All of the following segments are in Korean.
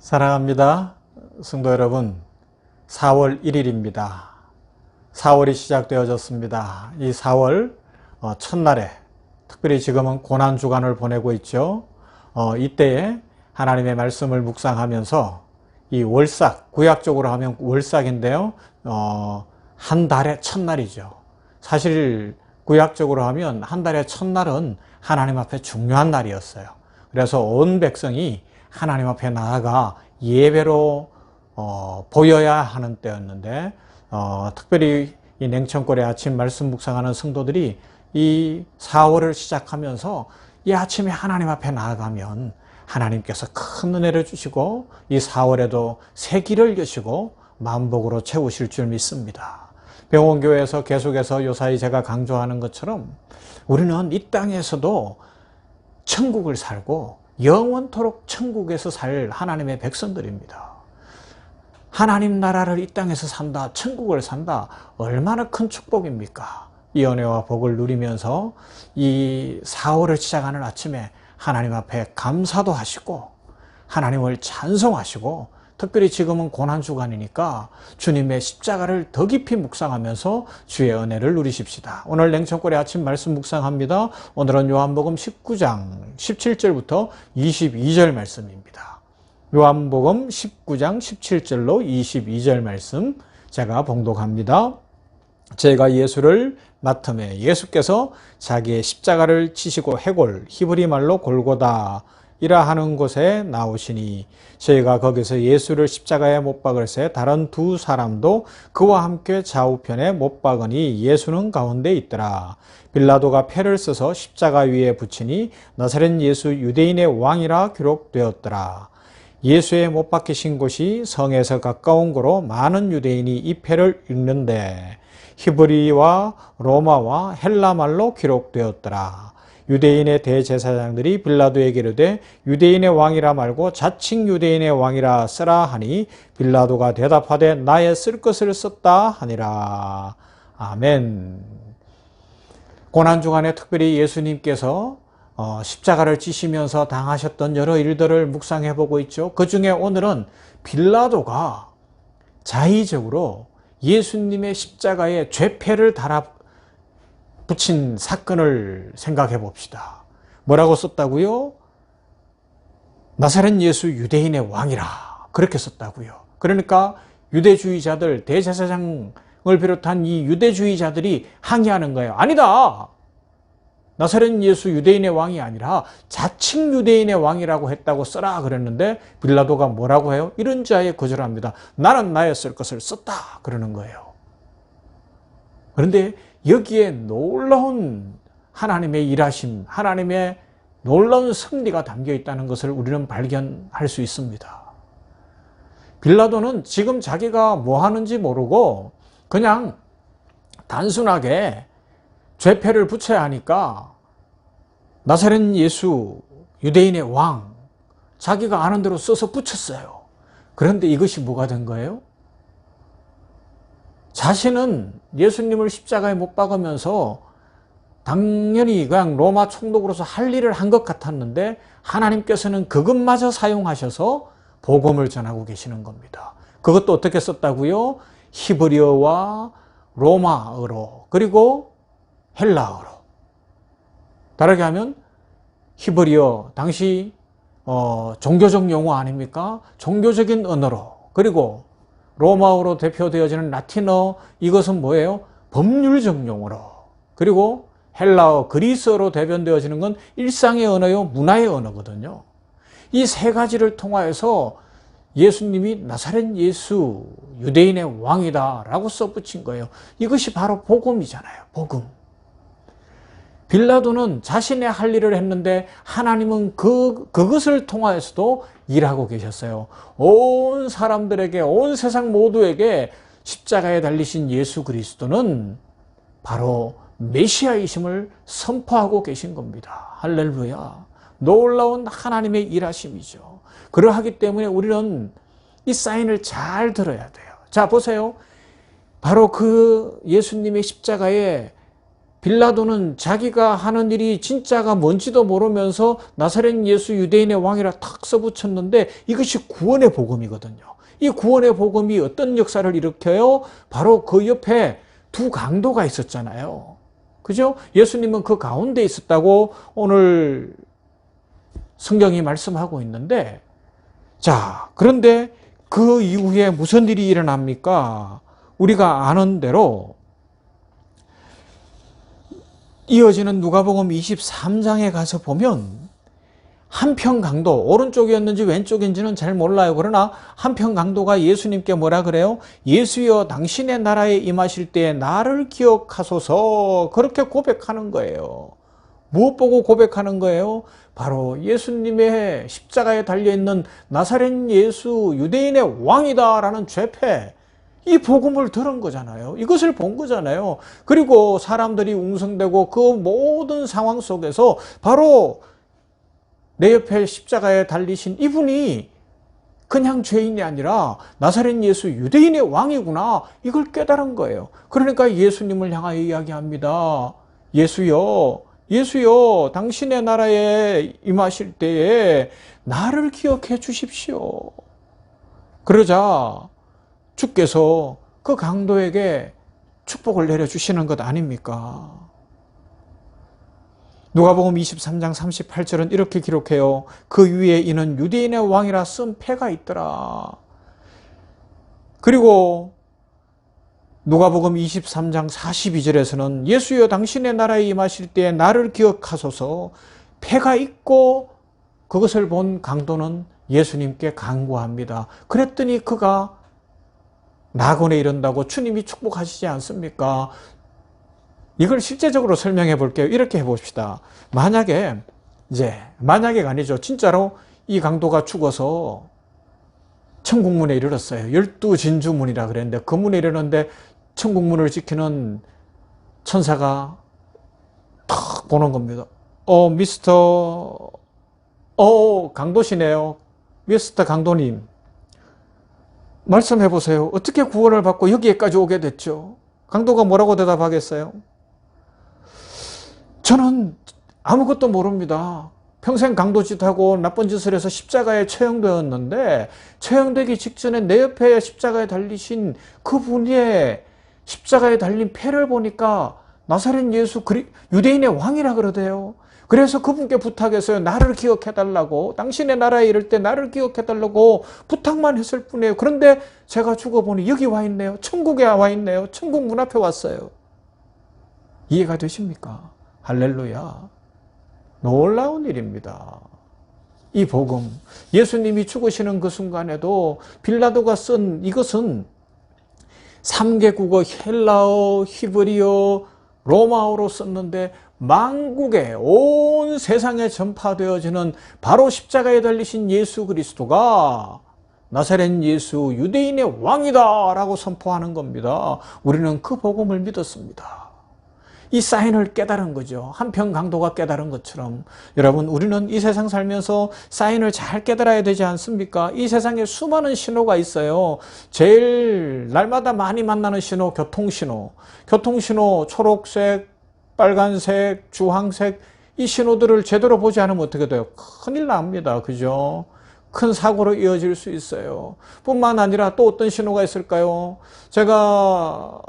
사랑합니다. 성도 여러분, 4월 1일입니다. 4월이 시작되어졌습니다. 이 4월 첫날에 특별히 지금은 고난주간을 보내고 있죠. 이때에 하나님의 말씀을 묵상하면서 이 월삭, 구약적으로 하면 월삭인데요. 한 달의 첫날이죠. 사실 구약적으로 하면 한 달의 첫날은 하나님 앞에 중요한 날이었어요. 그래서 온 백성이 하나님 앞에 나아가 예배로 보여야 하는 때였는데 특별히 이 냉천골의 아침 말씀 묵상하는 성도들이 이 4월을 시작하면서 이 아침에 하나님 앞에 나아가면 하나님께서 큰 은혜를 주시고 이 4월에도 새 길을 여시고 만복으로 채우실 줄 믿습니다. 병원교회에서 계속해서 요사이 제가 강조하는 것처럼 우리는 이 땅에서도 천국을 살고 영원토록 천국에서 살 하나님의 백성들입니다. 하나님 나라를 이 땅에서 산다, 천국을 산다, 얼마나 큰 축복입니까? 이 은혜와 복을 누리면서 이 4월을 시작하는 아침에 하나님 앞에 감사도 하시고 하나님을 찬송하시고 특별히 지금은 고난주간이니까 주님의 십자가를 더 깊이 묵상하면서 주의 은혜를 누리십시다. 오늘 냉천골의 아침 말씀 묵상합니다. 오늘은 요한복음 19장 17절부터 22절 말씀입니다. 요한복음 19장 17절로 22절 말씀 제가 봉독합니다. 제가 예수를 맡음에 예수께서 자기의 십자가를 치시고 해골, 히브리 말로 골고다 이라 하는 곳에 나오시니 저희가 거기서 예수를 십자가에 못 박을새 다른 두 사람도 그와 함께 좌우편에 못 박으니 예수는 가운데 있더라. 빌라도가 패를 써서 십자가 위에 붙이니 나사렛 예수 유대인의 왕이라 기록되었더라. 예수의 못 박히신 곳이 성에서 가까운 거로 많은 유대인이 이 패를 읽는데 히브리와 로마와 헬라 말로 기록되었더라. 유대인의 대제사장들이 빌라도에게 이르되 유대인의 왕이라 말고 자칭 유대인의 왕이라 쓰라 하니 빌라도가 대답하되 나의 쓸 것을 썼다 하니라. 아멘. 고난주간에 특별히 예수님께서 십자가를 지시면서 당하셨던 여러 일들을 묵상해 보고 있죠. 그 중에 오늘은 빌라도가 자의적으로 예수님의 십자가에 죄패를 달아 붙인 사건을 생각해 봅시다. 뭐라고 썼다고요? 나사렛 예수 유대인의 왕이라 그렇게 썼다고요. 그러니까 유대주의자들, 대제사장을 비롯한 이 유대주의자들이 항의하는 거예요. 아니다. 나사렛 예수 유대인의 왕이 아니라 자칭 유대인의 왕이라고 했다고 써라 그랬는데 빌라도가 뭐라고 해요? 이런 자에 거절합니다. 나는 나의 쓸 것을 썼다 그러는 거예요. 그런데 여기에 놀라운 하나님의 일하심, 하나님의 놀라운 섭리가 담겨 있다는 것을 우리는 발견할 수 있습니다. 빌라도는 지금 자기가 뭐 하는지 모르고 그냥 단순하게 죄패를 붙여야 하니까 나사렛 예수 유대인의 왕 자기가 아는 대로 써서 붙였어요. 그런데 이것이 뭐가 된 거예요? 자신은 예수님을 십자가에 못 박으면서 당연히 그냥 로마 총독으로서 할 일을 한 것 같았는데 하나님께서는 그것마저 사용하셔서 복음을 전하고 계시는 겁니다. 그것도 어떻게 썼다고요? 히브리어와 로마어로 그리고 헬라어로. 다르게 하면 히브리어 당시 종교적 용어 아닙니까? 종교적인 언어로 그리고 로마어로 대표되어지는 라틴어 이것은 뭐예요? 법률적 용어로 그리고 헬라어 그리스어로 대변되어지는 건 일상의 언어요 문화의 언어거든요. 이 세 가지를 통하여서 예수님이 나사렛 예수 유대인의 왕이다 라고 써붙인 거예요. 이것이 바로 복음이잖아요. 복음. 빌라도는 자신의 할 일을 했는데 하나님은 그것을 통하여서도 일하고 계셨어요. 온 사람들에게 온 세상 모두에게 십자가에 달리신 예수 그리스도는 바로 메시아이심을 선포하고 계신 겁니다. 할렐루야. 놀라운 하나님의 일하심이죠. 그러하기 때문에 우리는 이 사인을 잘 들어야 돼요. 자 보세요. 바로 그 예수님의 십자가에 빌라도는 자기가 하는 일이 진짜가 뭔지도 모르면서 나사렛 예수 유대인의 왕이라 탁 써붙였는데 이것이 구원의 복음이거든요. 이 구원의 복음이 어떤 역사를 일으켜요? 바로 그 옆에 두 강도가 있었잖아요. 그죠? 예수님은 그 가운데 있었다고 오늘 성경이 말씀하고 있는데, 자, 그런데 그 이후에 무슨 일이 일어납니까? 우리가 아는 대로 이어지는 누가복음 23장에 가서 보면 한편 강도, 오른쪽이었는지 왼쪽인지는 잘 몰라요. 그러나 한편 강도가 예수님께 뭐라 그래요? 예수여 당신의 나라에 임하실 때에 나를 기억하소서, 그렇게 고백하는 거예요. 무엇 보고 고백하는 거예요? 바로 예수님의 십자가에 달려있는 나사렛 예수 유대인의 왕이다라는 죄패, 이 복음을 들은 거잖아요. 이것을 본 거잖아요. 그리고 사람들이 웅성대고 그 모든 상황 속에서 바로 내 옆에 십자가에 달리신 이분이 그냥 죄인이 아니라 나사렛 예수 유대인의 왕이구나, 이걸 깨달은 거예요. 그러니까 예수님을 향하여 이야기합니다. 예수여, 예수여 당신의 나라에 임하실 때에 나를 기억해 주십시오. 그러자 주께서 그 강도에게 축복을 내려주시는 것 아닙니까? 누가복음 23장 38절은 이렇게 기록해요. 그 위에 이는 유대인의 왕이라 쓴 패가 있더라. 그리고 누가복음 23장 42절에서는 예수여 당신의 나라에 임하실 때에 나를 기억하소서, 패가 있고 그것을 본 강도는 예수님께 간구합니다. 그랬더니 그가 낙원에 이른다고 주님이 축복하시지 않습니까? 이걸 실제적으로 설명해 볼게요. 이렇게 해봅시다. 만약에가 아니죠. 진짜로 이 강도가 죽어서 천국문에 이르렀어요. 12진주문이라 그랬는데 그 문에 이르는데 천국문을 지키는 천사가 탁 보는 겁니다. 강도시네요. 미스터 강도님, 말씀해 보세요. 어떻게 구원을 받고 여기에까지 오게 됐죠? 강도가 뭐라고 대답하겠어요? 저는 아무것도 모릅니다. 평생 강도짓하고 나쁜 짓을 해서 십자가에 처형되었는데, 처형되기 직전에 내 옆에 십자가에 달리신 그분의 십자가에 달린 패를 보니까 나사렛 예수 유대인의 왕이라 그러대요. 그래서 그분께 부탁했어요. 나를 기억해달라고, 당신의 나라에 이를 때 나를 기억해달라고 부탁만 했을 뿐이에요. 그런데 제가 죽어보니 여기 와 있네요. 천국에 와 있네요. 천국 문 앞에 왔어요. 이해가 되십니까? 할렐루야. 놀라운 일입니다. 이 복음, 예수님이 죽으시는 그 순간에도 빌라도가 쓴 이것은 3개 국어, 헬라어, 히브리어, 로마어로 썼는데 만국에 온 세상에 전파되어지는 바로 십자가에 달리신 예수 그리스도가 나사렛 예수 유대인의 왕이다 라고 선포하는 겁니다. 우리는 그 복음을 믿었습니다. 이 사인을 깨달은 거죠. 한편 강도가 깨달은 것처럼 여러분, 우리는 이 세상 살면서 사인을 잘 깨달아야 되지 않습니까? 이 세상에 수많은 신호가 있어요. 제일 날마다 많이 만나는 신호, 교통신호. 교통신호 초록색, 빨간색, 주황색, 이 신호들을 제대로 보지 않으면 어떻게 돼요? 큰일 납니다. 그죠? 큰 사고로 이어질 수 있어요. 뿐만 아니라 또 어떤 신호가 있을까요? 제가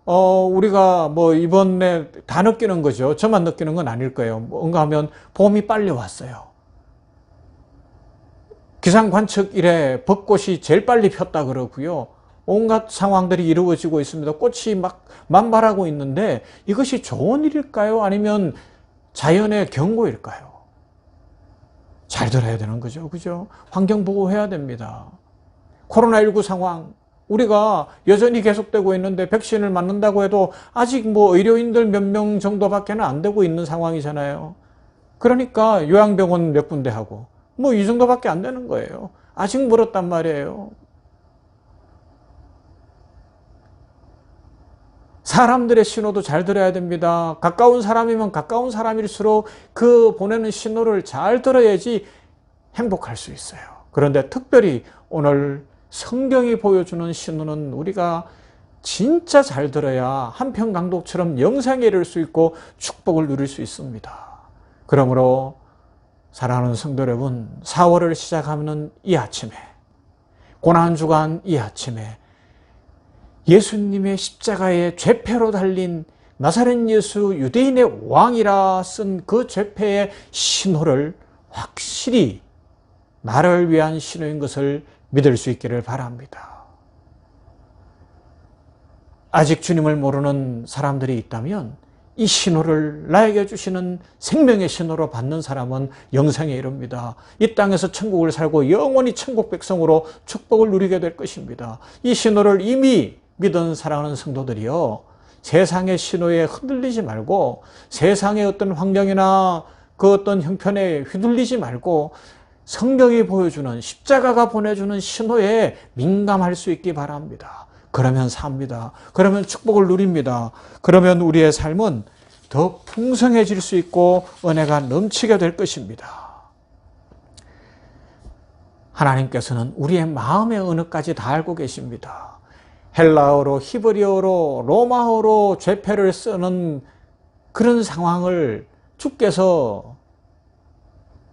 우리가 이번에 다 느끼는 거죠. 저만 느끼는 건 아닐 거예요. 뭔가 하면 봄이 빨리 왔어요. 기상 관측 이래 벚꽃이 제일 빨리 폈다 그러고요. 온갖 상황들이 이루어지고 있습니다. 꽃이 막 만발하고 있는데 이것이 좋은 일일까요? 아니면 자연의 경고일까요? 잘 들어야 되는 거죠. 그죠? 환경 보호해야 됩니다. 코로나19 상황, 우리가 여전히 계속되고 있는데 백신을 맞는다고 해도 아직 의료인들 몇 명 정도밖에는 안 되고 있는 상황이잖아요. 그러니까 요양병원 몇 군데 하고 이 정도밖에 안 되는 거예요. 아직 멀었단 말이에요. 사람들의 신호도 잘 들어야 됩니다. 가까운 사람이면 가까운 사람일수록 그 보내는 신호를 잘 들어야지 행복할 수 있어요. 그런데 특별히 오늘 성경이 보여주는 신호는 우리가 진짜 잘 들어야 한평강독처럼 영생에 이를 수 있고 축복을 누릴 수 있습니다. 그러므로 사랑하는 성도 여러분, 4월을 시작하는 이 아침에, 고난주간 이 아침에 예수님의 십자가에 죄패로 달린 나사렛 예수 유대인의 왕이라 쓴 그 죄패의 신호를 확실히 나를 위한 신호인 것을 믿을 수 있기를 바랍니다. 아직 주님을 모르는 사람들이 있다면 이 신호를 나에게 주시는 생명의 신호로 받는 사람은 영생에 이릅니다. 이 땅에서 천국을 살고 영원히 천국 백성으로 축복을 누리게 될 것입니다. 이 신호를 이미 믿은 사랑하는 성도들이요, 세상의 신호에 흔들리지 말고 세상의 어떤 환경이나 그 어떤 형편에 휘둘리지 말고 성경이 보여주는, 십자가가 보내주는 신호에 민감할 수 있기 바랍니다. 그러면 삽니다. 그러면 축복을 누립니다. 그러면 우리의 삶은 더 풍성해질 수 있고 은혜가 넘치게 될 것입니다. 하나님께서는 우리의 마음의 언어까지 다 알고 계십니다. 헬라어로, 히브리어로, 로마어로 죄패를 쓰는 그런 상황을 주께서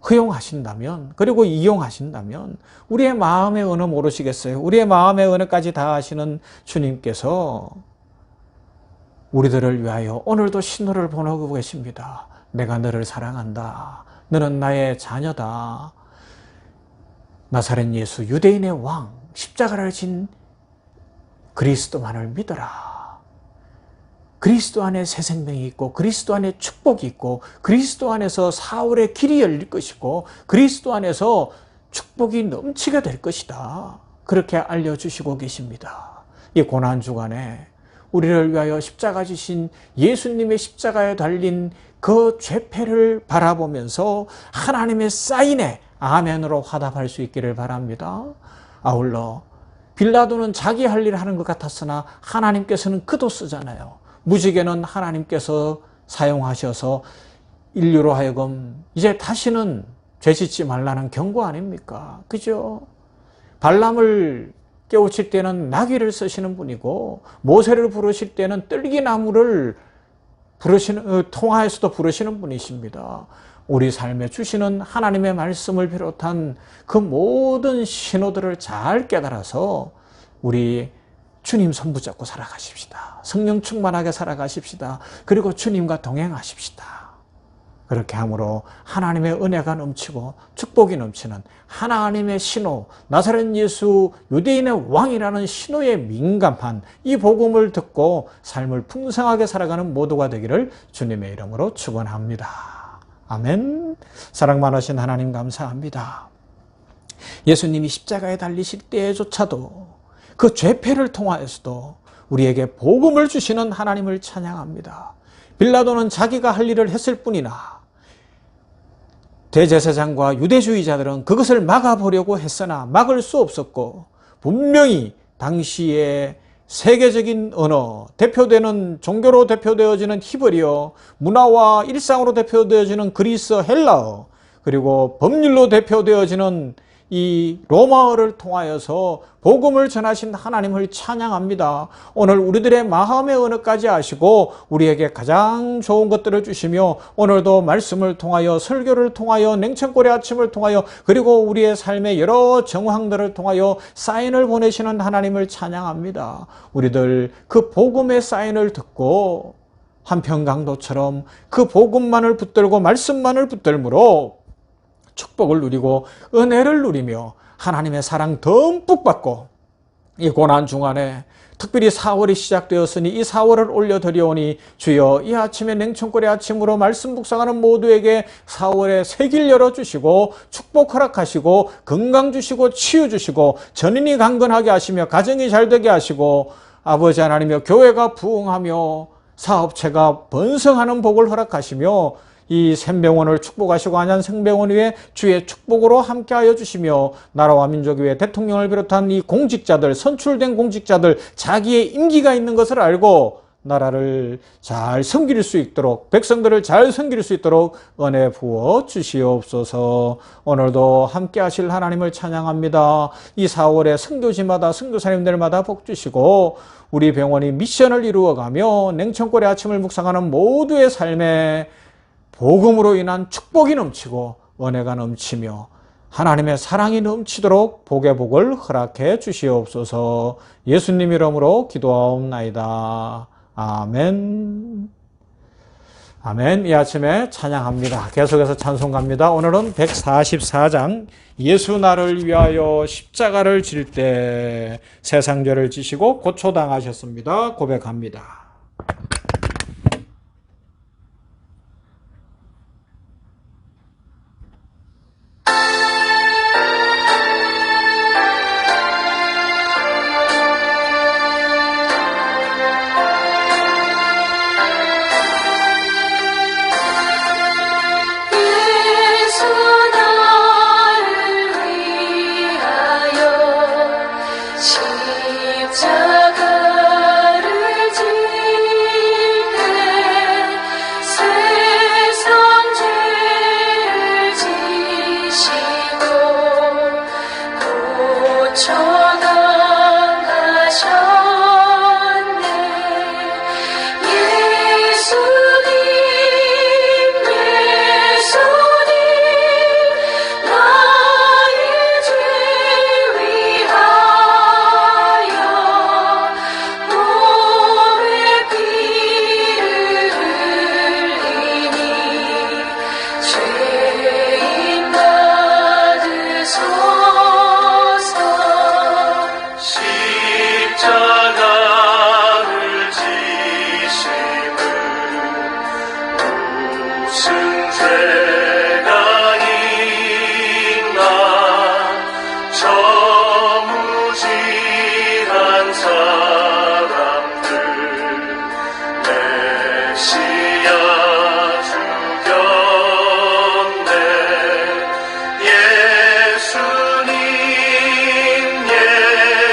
허용하신다면, 그리고 이용하신다면 우리의 마음의 언어 모르시겠어요? 우리의 마음의 언어까지 다 아시는 주님께서 우리들을 위하여 오늘도 신호를 보내고 계십니다. 내가 너를 사랑한다. 너는 나의 자녀다. 나사렛 예수 유대인의 왕, 십자가를 진 그리스도만을 믿어라. 그리스도 안에 새 생명이 있고 그리스도 안에 축복이 있고 그리스도 안에서 사울의 길이 열릴 것이고 그리스도 안에서 축복이 넘치게 될 것이다. 그렇게 알려주시고 계십니다. 이 고난주간에 우리를 위하여 십자가 지신 예수님의 십자가에 달린 그 죄패를 바라보면서 하나님의 사인에 아멘으로 화답할 수 있기를 바랍니다. 아울러 빌라도는 자기 할 일 하는 것 같았으나 하나님께서는 그도 쓰잖아요. 무지개는 하나님께서 사용하셔서 인류로 하여금 이제 다시는 죄짓지 말라는 경고 아닙니까? 그죠? 발람을 깨우칠 때는 나귀를 쓰시는 분이고 모세를 부르실 때는 뜰기나무를 통하여서도 부르시는 분이십니다. 우리 삶에 주시는 하나님의 말씀을 비롯한 그 모든 신호들을 잘 깨달아서 우리 주님 손 붙잡고 살아가십시다. 성령 충만하게 살아가십시다. 그리고 주님과 동행하십시다. 그렇게 함으로 하나님의 은혜가 넘치고 축복이 넘치는 하나님의 신호, 나사렛 예수 유대인의 왕이라는 신호에 민감한 이 복음을 듣고 삶을 풍성하게 살아가는 모두가 되기를 주님의 이름으로 축원합니다. 아멘. 사랑 많으신 하나님 감사합니다. 예수님이 십자가에 달리실 때조차도 그 죄패를 통하여서도 우리에게 복음을 주시는 하나님을 찬양합니다. 빌라도는 자기가 할 일을 했을 뿐이나 대제사장과 유대주의자들은 그것을 막아보려고 했으나 막을 수 없었고 분명히 당시에 세계적인 언어, 대표되는 종교로 대표되어지는 히브리어, 문화와 일상으로 대표되어지는 그리스 헬라어, 그리고 법률로 대표되어지는 이 로마어를 통하여서 복음을 전하신 하나님을 찬양합니다. 오늘 우리들의 마음의 언어까지 아시고 우리에게 가장 좋은 것들을 주시며 오늘도 말씀을 통하여 설교를 통하여 냉천골의 아침을 통하여 그리고 우리의 삶의 여러 정황들을 통하여 사인을 보내시는 하나님을 찬양합니다. 우리들 그 복음의 사인을 듣고 한평강도처럼 그 복음만을 붙들고 말씀만을 붙들므로 축복을 누리고 은혜를 누리며 하나님의 사랑 듬뿍 받고 이 고난 중간에 특별히 4월이 시작되었으니 이 4월을 올려드리오니 주여 이 아침에 냉천골의 아침으로 말씀 묵상하는 모두에게 4월에 새 길 열어주시고 축복 허락하시고 건강 주시고 치유 주시고 전인이 강건하게 하시며 가정이 잘되게 하시고 아버지 하나님이여 교회가 부흥하며 사업체가 번성하는 복을 허락하시며 이 샘병원을 축복하시고 안양 생병원 위에 주의 축복으로 함께하여 주시며 나라와 민족 위에 대통령을 비롯한 이 공직자들, 선출된 공직자들 자기의 임기가 있는 것을 알고 나라를 잘 섬길 수 있도록, 백성들을 잘 섬길 수 있도록 은혜 부어 주시옵소서. 오늘도 함께 하실 하나님을 찬양합니다. 이 4월에 선교지마다 선교사님들마다 복 주시고 우리 병원이 미션을 이루어가며 냉천골의 아침을 묵상하는 모두의 삶에 복음으로 인한 축복이 넘치고 은혜가 넘치며 하나님의 사랑이 넘치도록 복의 복을 허락해 주시옵소서. 예수님 이름으로 기도하옵나이다. 아멘. 아멘. 이 아침에 찬양합니다. 계속해서 찬송 갑니다. 오늘은 144장 예수 나를 위하여 십자가를 질 때 세상죄를 지시고 고초당하셨습니다. 고백합니다.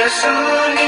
예수님